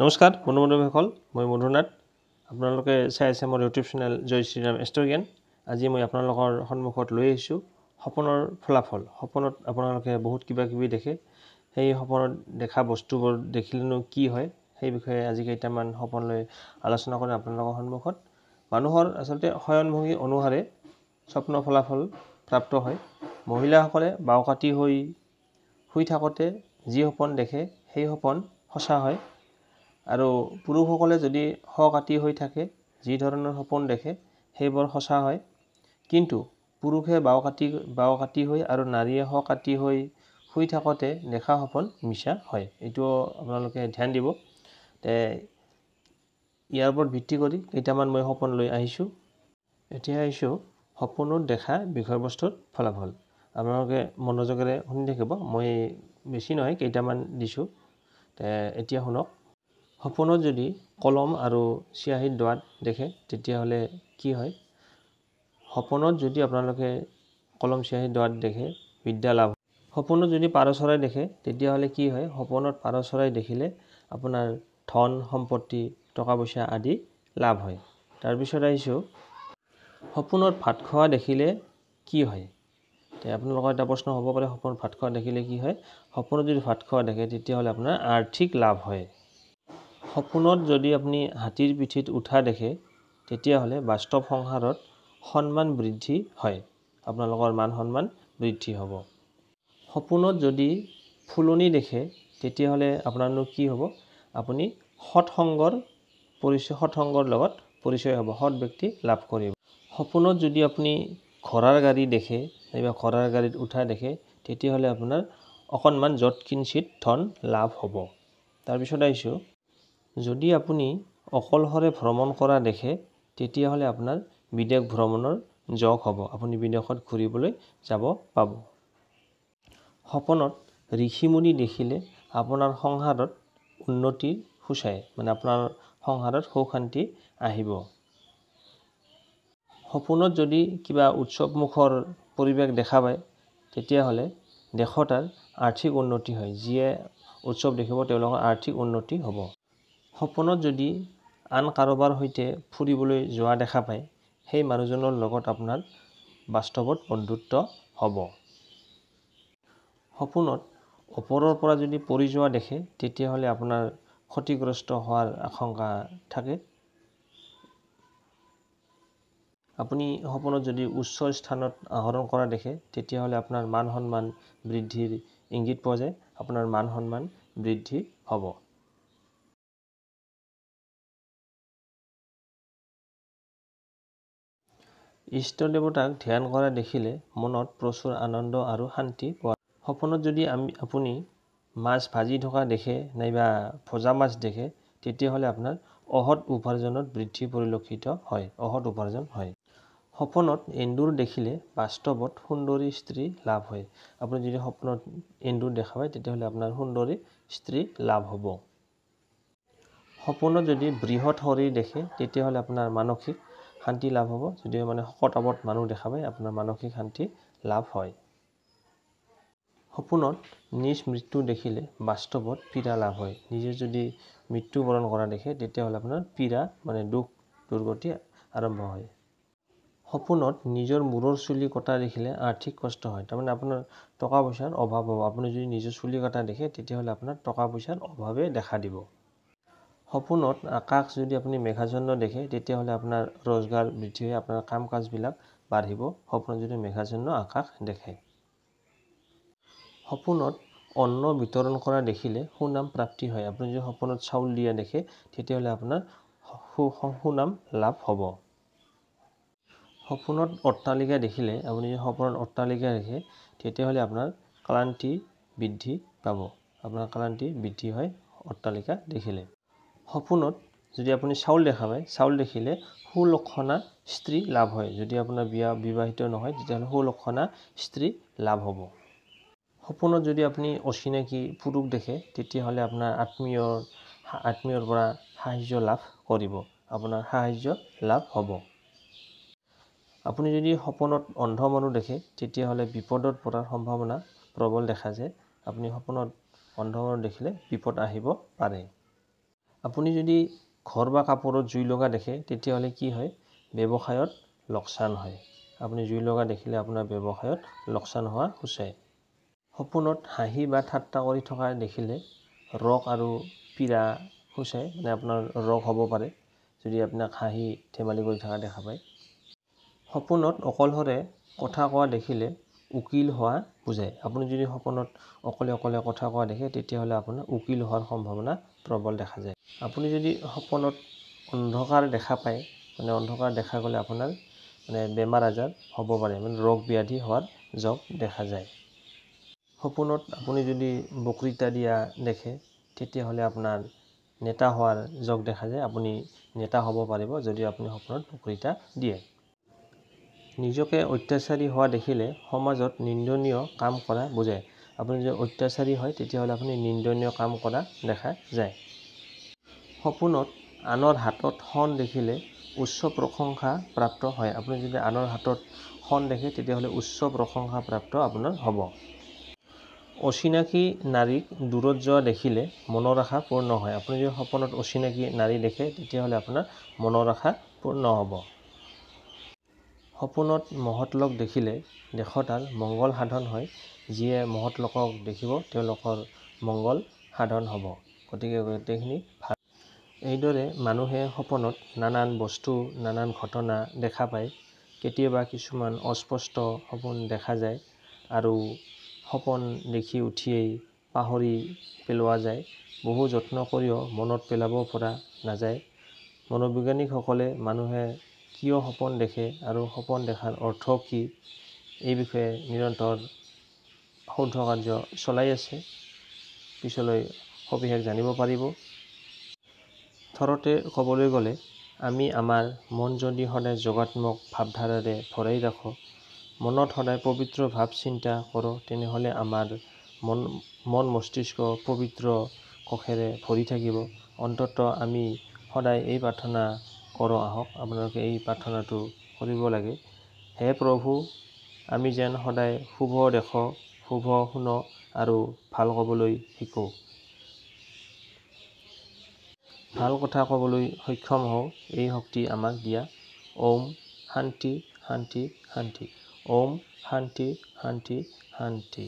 নমস্কাৰ বন্ধু-বান্ধৱীসকল, মই মধুনাথ। আপোনালোকে চাই আছে মোৰ ইউটিউব চেনেল জয় শ্ৰীৰাম এষ্ট্ৰ'জ্ঞান। আজি মই আপোনালোকৰ সন্মুখত লৈ আহিছোঁ সপোনৰ ফলাফল। সপোনত আপোনালোকে বহুত কিবা কিবি দেখে। সেই সপোনত দেখা বস্তুবোৰ দেখিলেনো কি হয়, সেই বিষয়ে আজি কেইটামান সপোন লৈ আলোচনা কৰিম আপোনালোকৰ সন্মুখত। মানুহৰ আচলতে শয়নভংগী অনুসাৰে স্বপ্ন ফলাফল প্ৰাপ্ত হয়। মহিলাসকলে বাওকাটি হৈ শুই থাকোঁতে যি সপোন দেখে সেই সপোন সঁচা হয়, আৰু পুৰুষসকলে যদি শকাতি হৈ থাকে যি ধৰণৰ সপোন দেখে সেইবোৰ সঁচা হয়। কিন্তু পুৰুষে বাওকাটি হৈ আৰু নাৰীয়ে শকাতি হৈ শুই থাকোঁতে দেখা সপোন মিছা হয়। এইটো আপোনালোকে ধ্যান দিব। ইয়াৰ ওপৰত ভিত্তি কৰি কেইটামান মই সপোন লৈ আহিছোঁ। এতিয়া আহিছোঁ সপোনত দেখা বিষয়বস্তুৰ ফলাফল। আপোনালোকে মনোযোগেৰে শুনি থাকিব। মই বেছি নহয়, কেইটামান দিছোঁ। এতিয়া শুনক। সপোনত যদি কলম আৰু চিয়াহীৰ দোৱাত দেখে তেতিয়াহ'লে কি হয়? সপোনত যদি আপোনালোকে কলম চিয়াহীৰ দোৱাত দেখে বিদ্যা লাভ। সপোনত যদি পাৰ চৰাই দেখে তেতিয়াহ'লে কি হয়? সপোনত পাৰ চৰাই দেখিলে আপোনাৰ ধন সম্পত্তি টকা পইচা আদি লাভ হয়। তাৰপিছত আহিছোঁ সপোনত ভাত খোৱা দেখিলে কি হয়? আপোনালোকৰ এটা প্ৰশ্ন হ'ব পাৰে, সপোনত ভাত খোৱা দেখিলে কি হয়? সপোনত যদি ভাত খোৱা দেখে তেতিয়াহ'লে আপোনাৰ আৰ্থিক লাভ হয়। সপোনত যদি আপুনি হাতীৰ পিঠিত উঠা দেখে তেতিয়াহ'লে বাস্তৱ সংসাৰত সন্মান বৃদ্ধি হয়। আপোনালোকৰ মান সন্মান বৃদ্ধি হ'ব। সপোনত যদি ফুলনি দেখে তেতিয়াহ'লে আপোনাৰনো কি হ'ব? আপুনি সৎসংগৰ লগত পৰিচয় হ'ব, সৎ ব্যক্তি লাভ কৰিব। সপোনত যদি আপুনি ঘোঁৰাৰ গাড়ী দেখে নাইবা ঘোঁৰাৰ গাড়ীত উঠা দেখে তেতিয়াহ'লে আপোনাৰ অকণমান যৎ কিঞ্চিত ধন লাভ হ'ব। তাৰপিছত আহিছোঁ যদি আপুনি অকলশৰে ভ্ৰমণ কৰা দেখে তেতিয়াহ'লে আপোনাৰ বিদেশ ভ্ৰমণৰ যোগ হ'ব। আপুনি বিদেশত ঘূৰিবলৈ যাব পাব। সপোনত ঋষিমুনি দেখিলে আপোনাৰ সংসাৰত উন্নতিৰ সূচায়, মানে আপোনাৰ সংসাৰত সুখ শান্তি আহিব। সপোনত যদি কিবা উৎসৱমুখৰ পৰিৱেশ দেখা পায় তেতিয়াহ'লে দেশৰ আৰ্থিক উন্নতি হয়। যিয়ে উৎসৱ দেখিব তেওঁলোকৰ আৰ্থিক উন্নতি হ'ব। সপোনত যদি আন কাৰোবাৰ সৈতে ফুৰিবলৈ যোৱা দেখা পায় সেই মানুহজনৰ লগত আপোনাৰ বাস্তৱত বন্ধুত্ব হ'ব। সপোনত ওপৰৰ পৰা যদি পৰি যোৱা দেখে তেতিয়াহ'লে আপোনাৰ ক্ষতিগ্ৰস্ত হোৱাৰ আশংকা থাকে। আপুনি সপোনত যদি উচ্চ স্থানত আহৰণ কৰা দেখে তেতিয়াহ'লে আপোনাৰ মান সন্মান বৃদ্ধিৰ ইংগিত পোৱা যায়। আপোনাৰ মান সন্মান বৃদ্ধি হ'ব। ইষ্ট দেৱতাক ধ্যান কৰা দেখিলে মনত প্ৰচুৰ আনন্দ আৰু শান্তি পোৱা। সপোনত যদি আপুনি মাছ ভাজি থকা দেখে নাইবা ভজা মাছ দেখে তেতিয়াহ'লে আপোনাৰ অহৎ উপাৰ্জনত বৃদ্ধি পৰিলক্ষিত হয়, অহৎ উপাৰ্জন হয়। সপোনত এন্দুৰ দেখিলে বাস্তৱত সুন্দৰী স্ত্ৰী লাভ হয়। আপুনি যদি সপোনত এন্দুৰ দেখা পায় তেতিয়াহ'লে আপোনাৰ সুন্দৰী স্ত্ৰী লাভ হ'ব। সপোনত যদি বৃহৎ শৰীৰ দেখে তেতিয়াহ'লে আপোনাৰ মানসিক শান্তি লাভ হ'ব। যদিও মানে শকত আৱত মানুহ দেখা পায় আপোনাৰ মানসিক শান্তি লাভ হয়। সপোনত নিজ মৃত্যু দেখিলে বাস্তৱত পীড়া লাভ হয়। নিজে যদি মৃত্যুবৰণ কৰা দেখে তেতিয়াহ'লে আপোনাৰ পীড়া মানে দুখ দুৰ্গতি আৰম্ভ হয়। সপোনত নিজৰ মূৰৰ চুলি কটা দেখিলে আৰ্থিক কষ্ট হয়। তাৰমানে আপোনাৰ টকা পইচাৰ অভাৱ হ'ব। আপুনি যদি নিজৰ চুলি কটা দেখে তেতিয়াহ'লে আপোনাৰ টকা পইচাৰ অভাৱে দেখা দিব। সপোনত আকাশ যদি আপুনি মেঘাচ্ছন্ন দেখে তেতিয়াহ'লে আপোনাৰ ৰোজগাৰ বৃদ্ধি হৈ আপোনাৰ কাম কাজবিলাক বাঢ়িব। সপোনত যদি মেঘাচ্ছন্ন আকাশ দেখে। সপোনত অন্ন বিতৰণ কৰা দেখিলে সুনাম প্ৰাপ্তি হয়। আপুনি যদি সপোনত চাউল দিয়া দেখে তেতিয়াহ'লে আপোনাৰ সুনাম লাভ হ'ব। সপোনত অট্টালিকা দেখিলে আপুনি যদি সপোনত অট্টালিকা দেখে তেতিয়াহ'লে আপোনাৰ ক্লান্তি বৃদ্ধি পাব। আপোনাৰ ক্লান্তি বৃদ্ধি হয় অট্টালিকা দেখিলে। সপোনত যদি আপুনি চাউল দেখা পায়, চাউল দেখিলে সুলক্ষণা স্ত্ৰী লাভ হয়। যদি আপোনাৰ বিবাহিত নহয় তেতিয়াহ'লে সুলক্ষণা স্ত্ৰী লাভ হ'ব। সপোনত যদি আপুনি অচিনাকি পুৰুষ দেখে তেতিয়াহ'লে আপোনাৰ আত্মীয়ৰ পৰা সাহায্য লাভ কৰিব। আপোনাৰ সাহায্য লাভ হ'ব। আপুনি যদি সপোনত অন্ধ মানুহ দেখে তেতিয়াহ'লে বিপদত পৰাৰ সম্ভাৱনা প্ৰবল দেখা যায়। আপুনি সপোনত অন্ধ মানুহ দেখিলে বিপদ আহিব পাৰে। আপুনি যদি ঘৰ বা কাপোৰত জুই লগা দেখে তেতিয়াহ'লে কি হয়, ব্যৱসায়ত লোকচান হয়। আপুনি জুই লগা দেখিলে আপোনাৰ ব্যৱসায়ত লোকচান হোৱা সূচায়। সপোনত হাঁহি বা ঠাট্টা কৰি থকা দেখিলে ৰোগ আৰু পীড়া সূচায়, মানে আপোনাৰ ৰোগ হ'ব পাৰে যদি আপোনাক হাঁহি ধেমালি কৰি থকা দেখা পায়। সপোনত অকলশৰে কথা কোৱা দেখিলে উকিল হোৱা বুজায়। আপুনি যদি সপোনত অকলে কথা কোৱা দেখে তেতিয়াহ'লে আপোনাৰ উকিল হোৱাৰ সম্ভাৱনা প্ৰবল দেখা যায়। আপুনি যদি সপোনত অন্ধকাৰ দেখা পায়, মানে অন্ধকাৰ দেখা গ'লে আপোনাৰ মানে বেমাৰ আজাৰ হ'ব পাৰে, মানে ৰোগ ব্যাধি হোৱাৰ যোগ দেখা যায়। সপোনত আপুনি যদি বক্তৃতা দিয়া দেখে তেতিয়াহ'লে আপোনাৰ নেতা হোৱাৰ যোগ দেখা যায়। আপুনি নেতা হ'ব পাৰিব যদি আপুনি সপোনত বক্তৃতা দিয়ে। নিজকে অত্যাচাৰী হোৱা দেখিলে সমাজত নিন্দনীয় কাম কৰা বুজায়। আপুনি যদি অত্যাচাৰী হয় তেতিয়াহ'লে আপুনি নিন্দনীয় কাম কৰা দেখা যায়। সপোনত আনৰ হাতত শণ দেখিলে উচ্চ প্ৰশংসা প্ৰাপ্ত হয়। আপুনি যদি আনৰ হাতত শণ দেখে তেতিয়াহ'লে উচ্চ প্ৰশংসা প্ৰাপ্ত আপোনাৰ হ'ব। অচিনাকি নাৰীক দূৰত যোৱা দেখিলে মনৰ আশা পূৰ্ণ হয়। আপুনি যদি সপোনত অচিনাকি নাৰী দেখে তেতিয়াহ'লে আপোনাৰ মনৰ আশা পূৰ্ণ হ'ব। সপোনত মহৎ লোক দেখিলে দেশতাৰ মংগল সাধন হয়। যিয়ে মহৎ লোকক দেখিব তেওঁলোকৰ মংগল সাধন হ'ব। গতিকে গোটেইখিনি ভাল। এইদৰে মানুহে সপোনত নানান বস্তু, নানান ঘটনা দেখা পায়। কেতিয়াবা কিছুমান অস্পষ্ট সপোন দেখা যায় আৰু সপোন দেখি উঠিয়েই পাহৰি পেলোৱা যায়। বহু যত্ন কৰিও মনত পেলাব পৰা নাযায়। মনোবিজ্ঞানিকসকলে মানুহে কিয় সপোন দেখে আৰু সপোন দেখাৰ অৰ্থ কি, এই বিষয়ে নিৰন্তৰ শোধ কাৰ্য চলাই আছে। পিছলৈ সবিশেষ জানিব পাৰিব। থৰতে ক'বলৈ গ'লে আমি আমাৰ মন যদি সদায় যোগাত্মক ভাৱধাৰাৰে ভৰাই ৰাখোঁ, মনত সদায় পবিত্ৰ ভাৱ চিন্তা কৰোঁ, তেনেহ'লে আমাৰ মন মস্তিষ্ক পবিত্ৰ কোষেৰে ভৰি থাকিব। অন্ততঃ আমি সদায় এই প্ৰাৰ্থনা কৰোঁ, আহক আপোনালোকে এই প্ৰাৰ্থনাটো কৰিব লাগে। হে প্ৰভু, আমি যেন সদায় শুভ দেখোঁ, শুভ শুনো আৰু ভাল ক'বলৈ শিকোঁ। ভাল কথা ক'বলৈ সক্ষম হওঁ, এই শক্তি আমাক দিয়া। ওম শান্তি শান্তি শান্তি। ওম শান্তি শান্তি শান্তি।